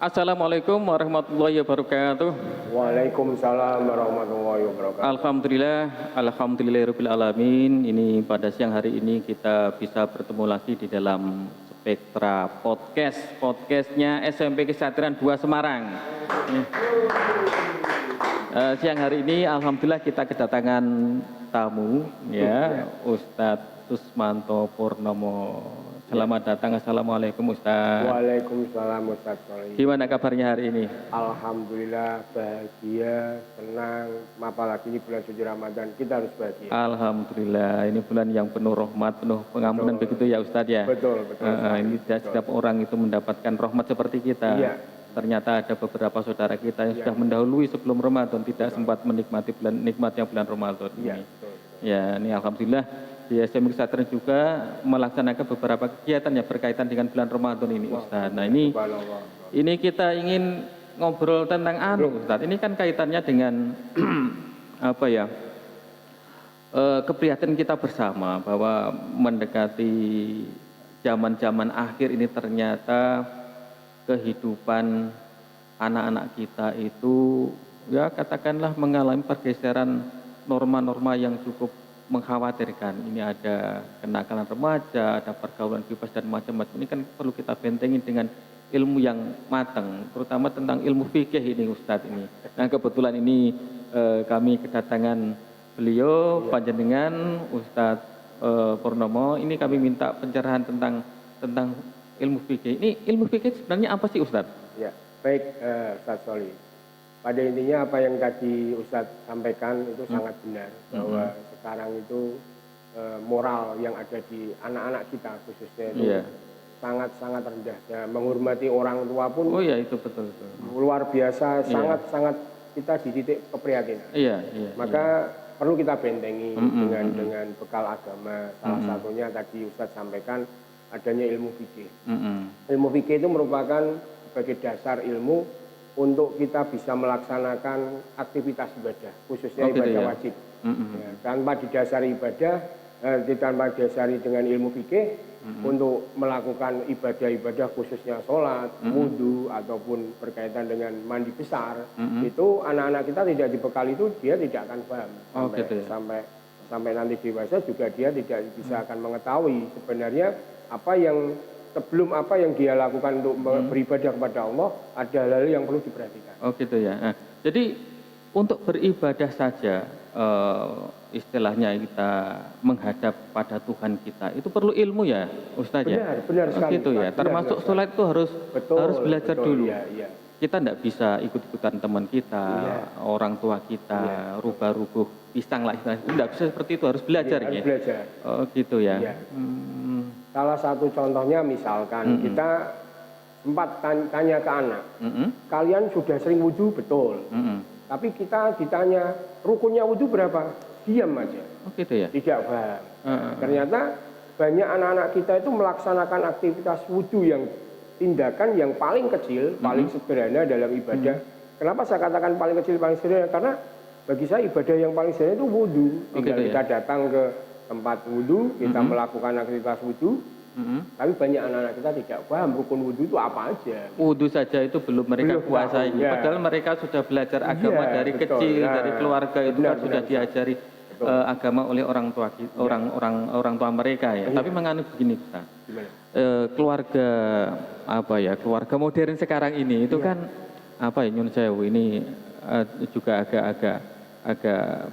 Assalamualaikum warahmatullahi wabarakatuh. Waalaikumsalam warahmatullahi wabarakatuh. Alhamdulillahirabbil alamin. Ini pada siang hari ini kita bisa bertemu lagi di dalam Spektra Podcastnya SMP Kesatuan 2 Semarang. Siang hari ini alhamdulillah kita kedatangan tamu ya, Ustadz Susmanto Purnomo. Selamat datang. Assalamualaikum Ustadz. Waalaikumsalam Ustadz Solih. Gimana kabarnya hari ini? Alhamdulillah bahagia, senang. Apalagi ini bulan suci Ramadan, kita harus bahagia. Alhamdulillah, ini bulan yang penuh rahmat, penuh pengampunan, begitu ya Ustadz ya? Betul. Ini setiap orang itu mendapatkan rahmat seperti kita. Iya. Ternyata ada beberapa saudara kita yang sudah mendahului sebelum Ramadan, tidak sempat menikmati nikmatnya bulan Ramadan ini. Betul. Ya, ini alhamdulillah di SMP Kesatuan juga melaksanakan beberapa kegiatan yang berkaitan dengan bulan Ramadan ini Ustadz. Nah ini kita ingin ngobrol tentang Ustadz. Ini kan kaitannya dengan apa ya, keprihatinan kita bersama bahwa mendekati zaman-zaman akhir ini ternyata kehidupan anak-anak kita itu ya katakanlah mengalami pergeseran norma-norma yang cukup mengkhawatirkan. Ini ada kenakalan remaja, ada pergaulan bebas dan macam-macam. Ini kan perlu kita bentengin dengan ilmu yang matang, terutama tentang ilmu fikih ini Ustadz ini. Nah kebetulan ini kami kedatangan beliau, panjenengan Ustadz Purnomo. Ini kami minta pencerahan tentang ilmu fikih. Ini ilmu fikih sebenarnya apa sih Ustadz? Ya, baik Ustadz Solih. Pada intinya apa yang tadi Ustadz sampaikan itu sangat benar, bahwa sekarang itu moral yang ada di anak-anak kita khususnya itu sangat-sangat rendah. Ya, menghormati orang tua pun itu betul. Luar biasa, sangat-sangat kita di titik keprihatinan. Maka perlu kita bentengi dengan bekal agama. Salah satunya tadi Ustadz sampaikan adanya ilmu fikih. Ilmu fikih itu merupakan sebagai dasar ilmu untuk kita bisa melaksanakan aktivitas ibadah, khususnya ibadah wajib. Ya, tanpa didasari ibadah, tanpa didasari dengan ilmu fikih, untuk melakukan ibadah-ibadah khususnya sholat, wudhu, ataupun berkaitan dengan mandi besar, itu anak-anak kita tidak dibekali itu, dia tidak akan paham. Sampai nanti dewasa juga dia tidak bisa akan mengetahui sebenarnya sebelum apa yang dia lakukan untuk beribadah kepada Allah, ada hal yang perlu diperhatikan. Oh gitu ya. Nah, jadi untuk beribadah saja, istilahnya kita menghadap pada Tuhan kita, itu perlu ilmu ya Ustaz ya? Benar sekali. Gitu ya, termasuk sholat itu harus belajar dulu. Iya. Kita tidak bisa ikut-ikutan teman kita, orang tua kita, rubah-rubuh pisang lah, tidak bisa seperti itu, harus belajar ya. Harus belajar. Oh gitu ya. Iya. Salah satu contohnya misalkan kita sempat tanya ke anak, kalian sudah sering wudhu? Betul. Tapi kita ditanya rukunnya wudhu berapa? Diam aja. Oh gitu ya. Tidak paham. Ternyata banyak anak-anak kita itu melaksanakan aktivitas wudhu yang tindakan yang paling kecil, paling sederhana dalam ibadah. Kenapa saya katakan paling kecil, paling sederhana? Karena bagi saya ibadah yang paling sederhana itu wudhu. Tinggal kita datang ke tempat wudhu, kita melakukan aktivitas wudhu. Tapi banyak anak-anak kita tidak paham rukun wudhu itu apa aja. Wudhu saja itu belum mereka kuasai. Padahal mereka sudah belajar agama dari kecil, dari keluarga itu kan sudah diajari agama oleh orang tua tua mereka ya. Tapi menganut begini Ustaz. Keluarga keluarga modern sekarang ini itu kan Nyun Sewu ini juga agak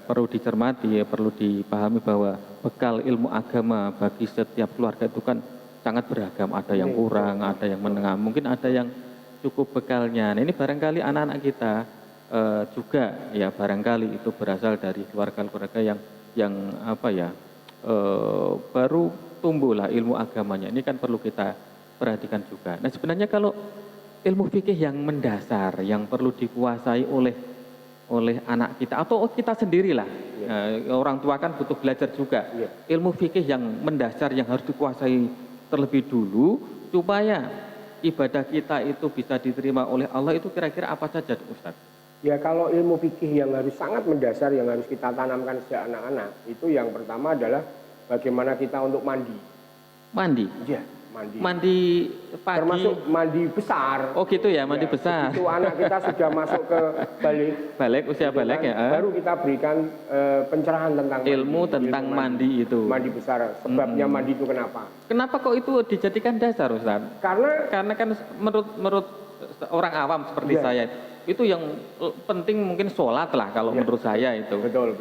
perlu dicermati ya, perlu dipahami bahwa bekal ilmu agama bagi setiap keluarga itu kan sangat beragam. Ada yang kurang, ada yang menengah, mungkin ada yang cukup bekalnya. Nah, ini barangkali anak-anak kita juga ya barangkali itu berasal dari keluarga-keluarga yang baru tumbuhlah ilmu agamanya. Ini kan perlu kita perhatikan juga. Nah sebenarnya kalau ilmu fikih yang mendasar yang perlu dikuasai oleh anak kita atau kita sendirilah, orang tua kan butuh belajar juga. Ilmu fikih yang mendasar yang harus dikuasai terlebih dulu supaya ibadah kita itu bisa diterima oleh Allah, itu kira-kira apa saja Ustaz? Ya kalau ilmu fikih yang harus sangat mendasar yang harus kita tanamkan sejak anak-anak, itu yang pertama adalah bagaimana kita untuk mandi. Mandi? Ya, Mandi pagi. Termasuk mandi besar. Oh gitu ya, mandi besar. Itu anak kita sudah masuk ke balik. Usia balik ya. Baru kita berikan pencerahan tentang ilmu tentang mandi itu. Mandi besar. Sebabnya mandi itu kenapa? Kenapa kok itu dijadikan dasar, Ustaz? Karena kan menurut orang awam seperti saya itu yang penting mungkin sholat lah kalau menurut saya itu. Betul.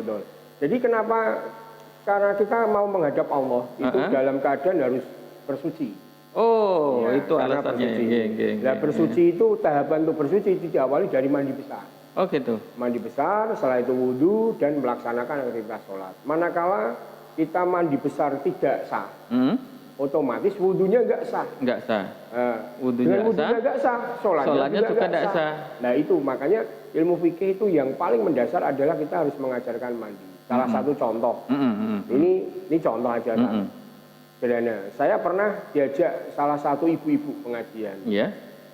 Jadi kenapa? Karena kita mau menghadap Allah itu dalam keadaan harus bersuci. Oh, ya, itu alasannya. Nah, bersuci itu tahapan untuk bersuci diawali dari mandi besar. Oh gitu. Mandi besar, setelah itu wudhu dan melaksanakan aktivitas sholat. Manakala kita mandi besar tidak sah, otomatis wudhunya nggak sah. Nggak sah. Wudhunya nggak sah, sholatnya juga nggak sah. Nah itu makanya ilmu fikih itu yang paling mendasar adalah kita harus mengajarkan mandi. Salah satu contoh. Ini contoh aja. Sederhana. Saya pernah diajak salah satu ibu-ibu pengajian.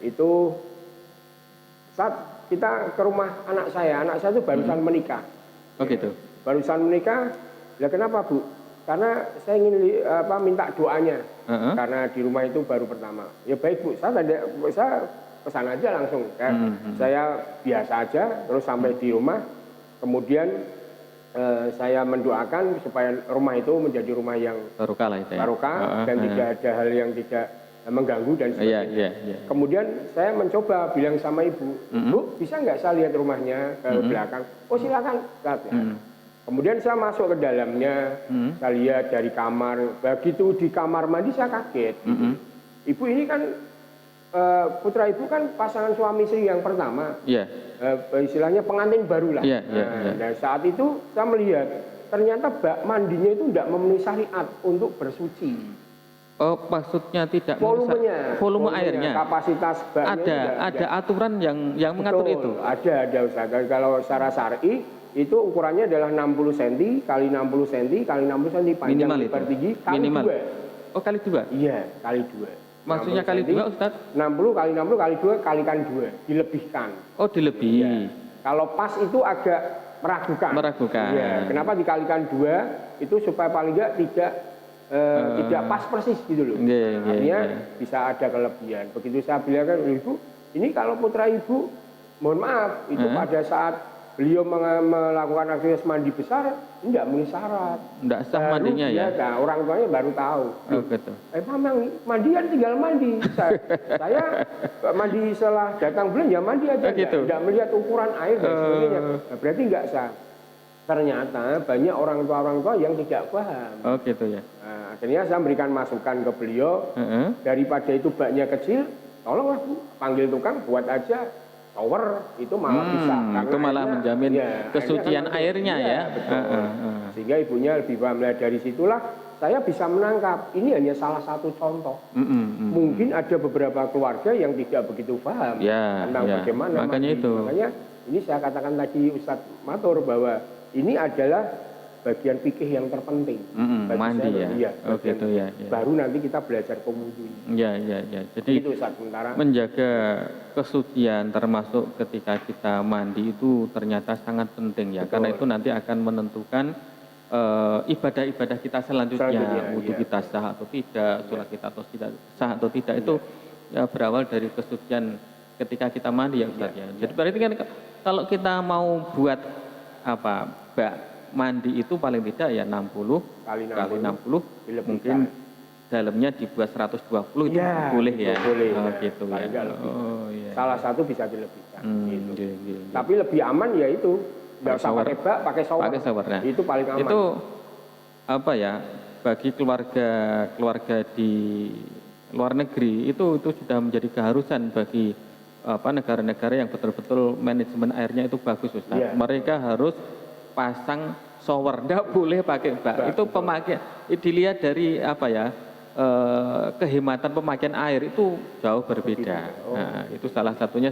Itu saat kita ke rumah anak saya itu barusan menikah. Oh gitu. Barusan menikah. Lah kenapa Bu? Karena saya ingin minta doanya. Karena di rumah itu baru pertama. Ya baik Bu, saya pesan aja langsung. Saya biasa aja, terus sampai di rumah, kemudian saya mendoakan supaya rumah itu menjadi rumah yang barokah dan tidak ada hal yang tidak mengganggu dan sebagainya. Kemudian saya mencoba bilang sama ibu, Bu, bisa nggak saya lihat rumahnya ke belakang? Oh silakan. Kemudian saya masuk ke dalamnya, saya lihat dari kamar. Begitu di kamar mandi saya kaget. Ibu ini kan putra ibu kan pasangan suami istri yang pertama. Istilahnya pengantin baru lah. Nah saat itu saya melihat ternyata bak mandinya itu tidak memenuhi syariat untuk bersuci. Oh maksudnya tidak volume airnya. Kapasitas baknya ada aturan yang mengatur itu. Ada Ustaz. Kalau secara syar'i itu ukurannya adalah 60 cm kali 60 cm kali 60 cm panjang lebar tinggi kali 2. Oh kali 2? Iya kali 2. Maksudnya kali 2 Ustaz? 60 kali 60 kali 2 kalikan 2, dilebihkan. Oh dilebih. Ya. Kalau pas itu agak meragukan. Ya. Kenapa dikalikan 2? Itu supaya paling tidak pas persis gitu loh. Artinya bisa ada kelebihan. Begitu saya bilang kan Ibu, ini kalau putra Ibu, mohon maaf, itu pada saat beliau melakukan aktivitas mandi besar, tidak memenuhi syarat. Tidak sah mandinya ya? Nah, orang tuanya baru tahu. Oh gitu. Memang mandian tinggal mandi. Saya mandi setelah datang bulan ya mandi aja. Gitu. Tidak melihat ukuran air dan sebagainya. Nah, berarti nggak sah. Ternyata banyak orang tua yang tidak paham. Oh gitu ya. Nah, akhirnya saya memberikan masukan ke beliau. Daripada itu baknya kecil, tolonglah Bu, panggil tukang buat aja shower, itu malah bisa. Itu malah menjamin kesucian airnya ya. Betul. Sehingga ibunya lebih paham. Dari situlah saya bisa menangkap ini hanya salah satu contoh. Mungkin ada beberapa keluarga yang tidak begitu paham tentang bagaimana. Makanya ini saya katakan tadi Ustadz Matur bahwa ini adalah bagian fikih yang terpenting. Mandi ya. Oh gitu ya. Baru nanti kita belajar pemudu. Ya. Jadi itu sementara menjaga kesucian termasuk ketika kita mandi itu ternyata sangat penting ya. Betul. Karena itu nanti akan menentukan ibadah-ibadah kita selanjutnya. Wudu kita sah atau tidak, sholat kita atau tidak sah atau tidak itu ya berawal dari kesucian ketika kita mandi ya Ustaz ya. Jadi berarti kan kalau kita mau buat bak mandi itu paling tidak ya 60 kali 60 mungkin dalamnya dibuat 120 itu boleh ya. Boleh. Oh, gitu ya. Iya. Salah satu bisa dilebihkan gitu. Tapi lebih aman ya itu enggak usah pakai bak, pakai shower. Nah, itu paling aman. Itu bagi keluarga di luar negeri itu sudah menjadi keharusan bagi negara-negara yang betul-betul manajemen airnya itu bagus Ustaz. Mereka harus pasang shower, tidak boleh pakai bak. Itu pemakaian dilihat dari kehematan pemakaian air itu jauh berbeda. Nah, itu salah satunya.